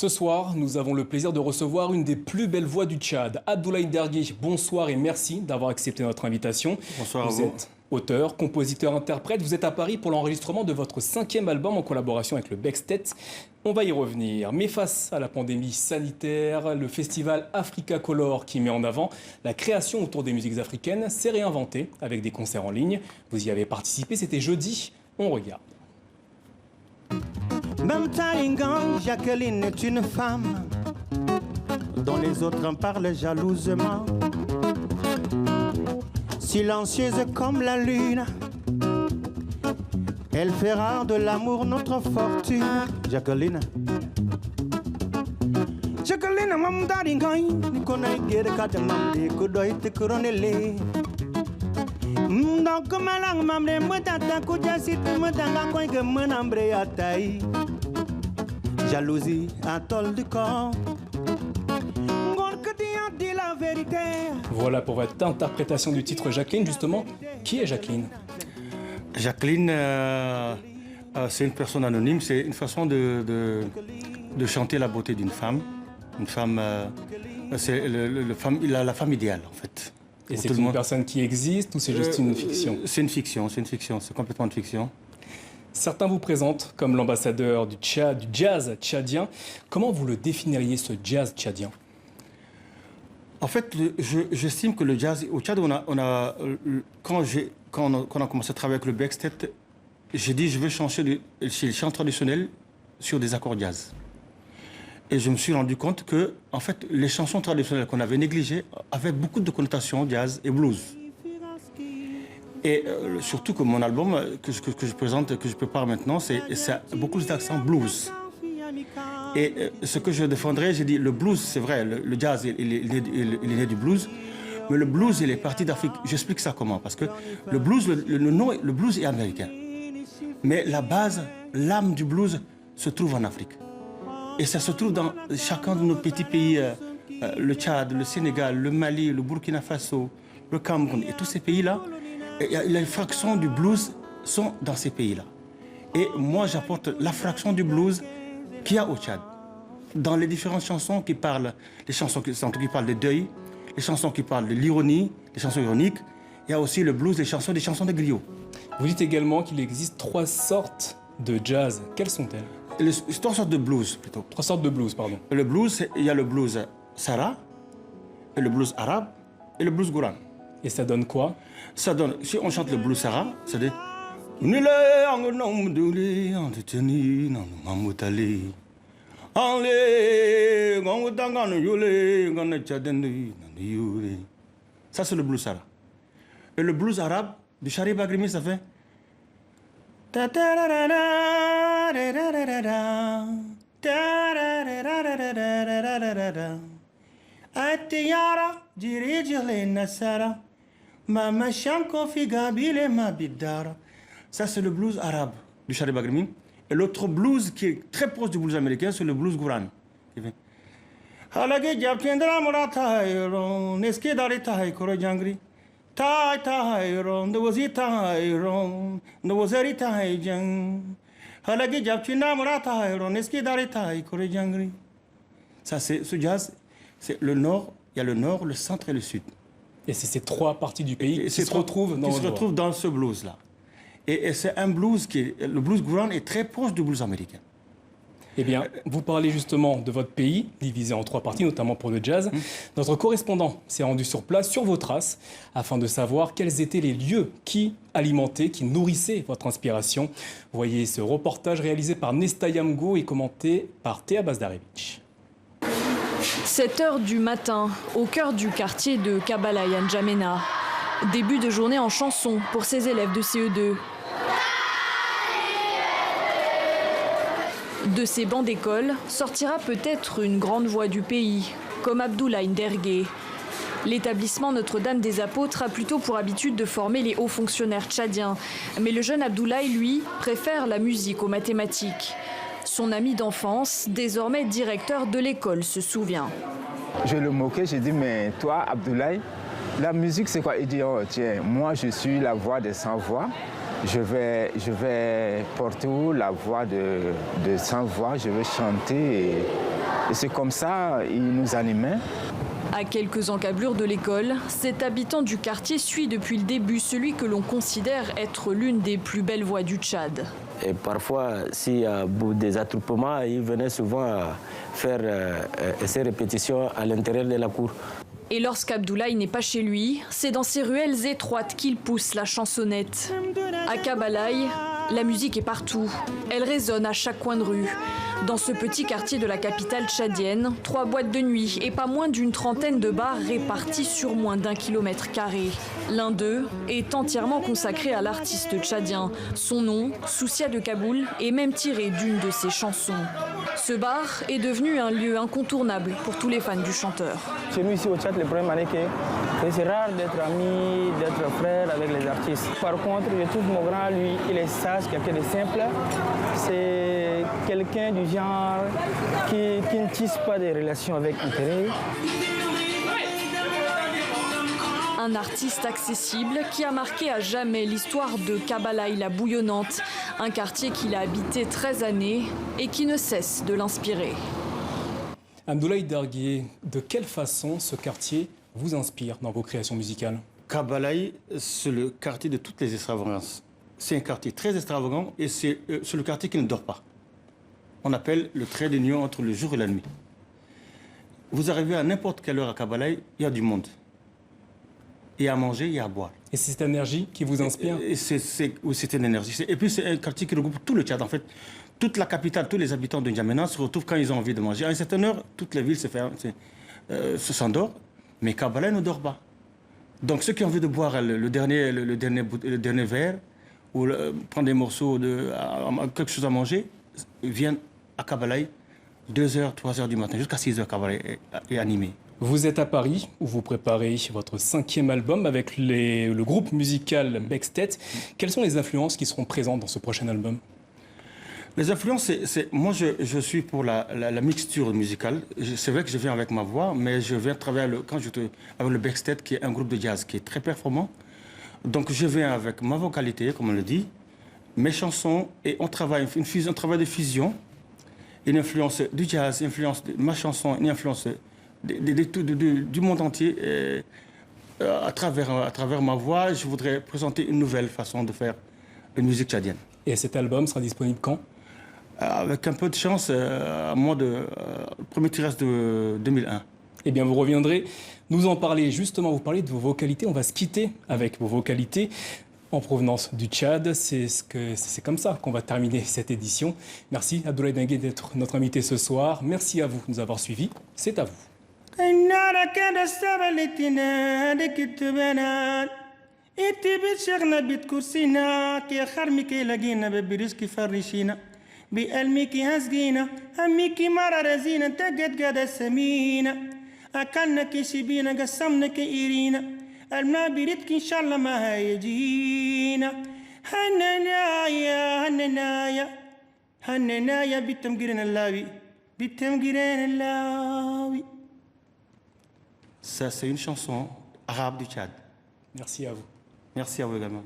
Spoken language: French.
Ce soir, nous avons le plaisir de recevoir une des plus belles voix du Tchad, Abdoulaye Ndergué. Bonsoir et merci d'avoir accepté notre invitation. Bonsoir à vous. Vous êtes auteur, compositeur, interprète. Vous êtes à Paris pour l'enregistrement de votre 5e album en collaboration avec le Bextet. On va y revenir. Mais face à la pandémie sanitaire, le festival Africa Color qui met en avant la création autour des musiques africaines s'est réinventé avec des concerts en ligne. Vous y avez participé, c'était jeudi. On regarde. Même Taringan, Jacqueline est une femme dont les autres en parlent jalousement. Silencieuse comme la lune, elle fera de l'amour notre fortune. Jacqueline. Jacqueline, mam Taringan, ni konay gere kata mam de kudoy te kuronele. Donc malang mam de mutata kujasit mutanga koy ge menambre atai. Jalousie, atoll du corps. Voilà pour votre interprétation du titre Jacqueline. Justement, qui est Jacqueline? Jacqueline, c'est une personne anonyme. C'est une façon de chanter la beauté d'une femme. Une femme, c'est la femme idéale en fait. Et c'est une personne qui existe ou c'est juste une fiction? C'est une fiction, c'est complètement une fiction. Certains vous présentent comme l'ambassadeur du jazz tchadien. Comment vous le définiriez, ce jazz tchadien? En fait, j'estime que le jazz, au Tchad, quand on a commencé à travailler avec le Bextet, j'ai dit je veux changer le chant traditionnel sur des accords jazz. Et je me suis rendu compte que, en fait, les chansons traditionnelles qu'on avait négligées avaient beaucoup de connotations jazz et blues. Et surtout que mon album que je présente, que je prépare maintenant, c'est beaucoup d'accents blues. Et ce que je défendrais, j'ai dit, le blues, c'est vrai, le jazz, il est né du blues, mais le blues, il est parti d'Afrique. J'explique ça comment, parce que le blues, le blues est américain. Mais la base, l'âme du blues se trouve en Afrique. Et ça se trouve dans chacun de nos petits pays, le Tchad, le Sénégal, le Mali, le Burkina Faso, le Cameroun, et tous ces pays-là, les fractions du blues sont dans ces pays-là. Et moi, j'apporte la fraction du blues qu'il y a au Tchad. Dans les différentes chansons qui parlent, les chansons qui parlent de deuil, les chansons qui parlent de l'ironie, les chansons ironiques, il y a aussi le blues, des chansons de griots. Vous dites également qu'il existe 3 sortes de jazz. Quelles sont-elles? 3 sortes de blues, plutôt. 3 sortes de blues, pardon. Le blues, il y a le blues Sara, et le blues arabe, et le blues Gouran. Et ça donne quoi? Ça donne, si on chante le blues Sara, ça dit... Ça, c'est le blues Sara. Et le blues arabe, du Chari Bagrimi, ça fait... Ça, c'est le blues arabe du Chari Bagrimi. Et l'autre blues qui est très proche du blues américain, c'est le blues Gouran. Ça, c'est ce jazz, c'est le nord, il y a le nord, le centre et le sud. Et c'est ces 3 parties du pays qui se retrouvent dans ce blues-là. Et c'est un blues le blues Gouran est très proche du blues américain. Eh bien, vous parlez justement de votre pays, divisé en 3 parties, notamment pour le jazz. Notre correspondant s'est rendu sur place, sur vos traces, afin de savoir quels étaient les lieux qui alimentaient, qui nourrissaient votre inspiration. Voyez ce reportage réalisé par Nesta Yamgo et commenté par Théa Bazdarevich. 7 heures du matin, au cœur du quartier de Kabbalah N'Djamena. Début de journée en chanson pour ces élèves de CE2. De ces bancs d'école sortira peut-être une grande voix du pays, comme Abdoulaye Ndergué. L'établissement Notre-Dame des Apôtres a plutôt pour habitude de former les hauts fonctionnaires tchadiens. Mais le jeune Abdoulaye, lui, préfère la musique aux mathématiques. Son ami d'enfance, désormais directeur de l'école, se souvient. Je le moquais, j'ai dit, mais toi, Abdoulaye, la musique, c'est quoi? Il dit, oh, tiens, moi, je suis la voix des sans-voix. Je vais porter la voix de sans-voix, je vais chanter Et c'est comme ça qu'il nous animait. À quelques encablures de l'école, cet habitant du quartier suit depuis le début celui que l'on considère être l'une des plus belles voix du Tchad. Et parfois, s'il y a des attroupements, il venait souvent faire ces répétitions à l'intérieur de la cour. Et lorsqu'Abdoulaye n'est pas chez lui, c'est dans ces ruelles étroites qu'il pousse la chansonnette. À Kabalaï, la musique est partout. Elle résonne à chaque coin de rue. Dans ce petit quartier de la capitale tchadienne, 3 boîtes de nuit et pas moins d'une trentaine de bars répartis sur moins d'1 kilomètre carré. L'un d'eux est entièrement consacré à l'artiste tchadien. Son nom, Soussia de Kaboul, est même tiré d'une de ses chansons. Ce bar est devenu un lieu incontournable pour tous les fans du chanteur. Chez nous ici au Tchad, le problème est que c'est rare d'être ami, d'être frère avec les artistes. Par contre, je trouve mon grand, lui, il est sage, quelqu'un de simple. C'est quelqu'un du genre qui ne tisse pas des relations avec intérêt. Un artiste accessible qui a marqué à jamais l'histoire de Kabalaï la Bouillonnante, un quartier qu'il a habité 13 années et qui ne cesse de l'inspirer. Abdoulaye Dergué, de quelle façon ce quartier vous inspire dans vos créations musicales? Kabalaï, c'est le quartier de toutes les extravagances. C'est un quartier très extravagant et c'est le quartier qui ne dort pas. On appelle le trait d'union entre le jour et la nuit. Vous arrivez à n'importe quelle heure à Kabalaï, il y a du monde. Il y a à manger, il y a à boire. Et c'est cette énergie qui vous inspire? Oui, c'est une énergie. Et puis c'est un quartier qui regroupe tout le Tchad. En fait, toute la capitale, tous les habitants de N'Djamena se retrouvent quand ils ont envie de manger. À une certaine heure, toute la ville se s'endort, mais Kabalaï ne dort pas. Donc ceux qui ont envie de boire le dernier verre, ou prendre des morceaux quelque chose à manger, viennent à Kabalaï 2h, 3h du matin, jusqu'à 6h, Kabalaï est animé. Vous êtes à Paris, où vous préparez votre 5e album avec le groupe musical Bextet. Quelles sont les influences qui seront présentes dans ce prochain album? Les influences, moi je suis pour la mixture musicale. C'est vrai que je viens avec ma voix, mais je viens travailler avec le Bextet, qui est un groupe de jazz qui est très performant. Donc je viens avec ma vocalité, comme on le dit, mes chansons, et on travaille un travail de fusion, une influence du jazz, une influence de ma chanson, une influence du monde entier. Et, à travers ma voix, je voudrais présenter une nouvelle façon de faire une musique tchadienne. Et cet album sera disponible quand? Avec un peu de chance, à moins de premier trimestre de 2001. Eh bien, vous reviendrez nous en parler. Justement, vous parlez de vos vocalités. On va se quitter avec vos vocalités en provenance du Tchad. C'est comme ça qu'on va terminer cette édition. Merci Abdoulaye Dergué d'être notre invité ce soir. Merci à vous de nous avoir suivis. C'est à vous. بقلمك هزجينا هميكي مرة رزينة تجد جدا سمينة أكلنك شبينا قسمنك إيرينا الماء بيريدك إن شاء الله ما هيجينا هننايا هننايا هننايا بالتمجرين اللاوي بالتمجرين اللاوي. Ça, c'est une chanson arabe du Tchad. Merci à vous. Merci à vous également.